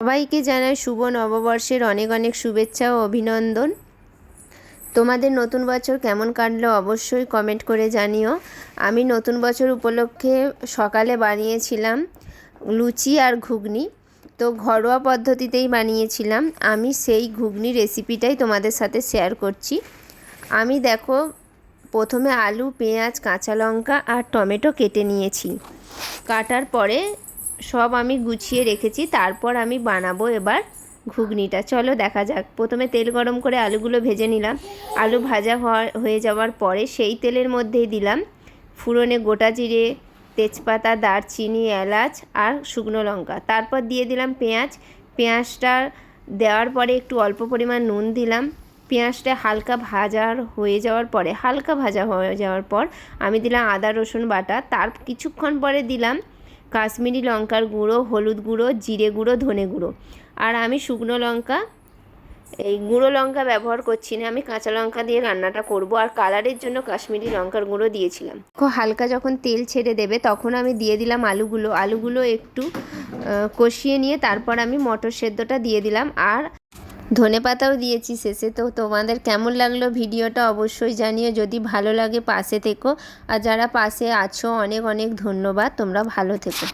সবাইকে জানাই শুভ নববর্ষের অনেক অনেক শুভেচ্ছা ও অভিনন্দন। তোমাদের নতুন বছর কেমন কাটলো অবশ্যই কমেন্ট করে জানিও। আমি নতুন বছর উপলক্ষে সকালে বানিয়েছিলাম লুচি আর ঘুগনি। তো ঘরোয়া পদ্ধতিতেই বানিয়েছিলাম। আমি সেই ঘুগনি রেসিপিটাই তোমাদের সাথে শেয়ার করছি। আমি দেখো প্রথমে আলু, পেঁয়াজ, কাঁচা লঙ্কা আর টমেটো কেটে নিয়েছি। কাটার পরে সব আমি গুছিয়ে রেখেছি। তারপর আমি বানাবো এবার ঘুগনিটা। চলো দেখা যাক। প্রথমে তেল গরম করে আলুগুলো ভেজে নিলাম। আলু ভাজা হয়ে যাওয়ার পরে সেই তেলের মধ্যেই দিলাম ফোড়নে গোটা জিরে, তেজপাতা, দারচিনি, এলাচ আর শুকনো লঙ্কা। তারপর দিয়ে দিলাম পেঁয়াজ। পেঁয়াজটা দেওয়ার পরে একটু অল্প পরিমাণ নুন দিলাম। পেঁয়াজটা হালকা ভাজা হয়ে যাওয়ার পর আমি দিলাম আদা রসুন বাটা। তার কিছুক্ষণ পরে দিলাম কাশ্মীরি লঙ্কার গুঁড়ো, হলুদ গুঁড়ো, জিরে গুঁড়ো, ধনে গুঁড়ো। আর আমি শুকনো লঙ্কা, এই গুঁড়ো লঙ্কা ব্যবহার করছি না, আমি কাঁচা লঙ্কা দিয়ে রান্নাটা করব। আর কালারের জন্য কাশ্মীরি লঙ্কার গুঁড়ো দিয়েছিলাম। হালকা যখন তেল ছেড়ে দেবে তখন আমি দিয়ে দিলাম আলুগুলো একটু কষিয়ে নিয়ে তারপর আমি মটর সেদ্ধটা দিয়ে দিলাম আর ধনেপাতাও দিয়েছি শেষে। তো তোমাদের কেমন লাগলো ভিডিওটা অবশ্যই জানিও। যদি ভালো লাগে পাশে থেকো, আর যারা পাশে আছো অনেক অনেক ধন্যবাদ। তোমরা ভালো থেকো।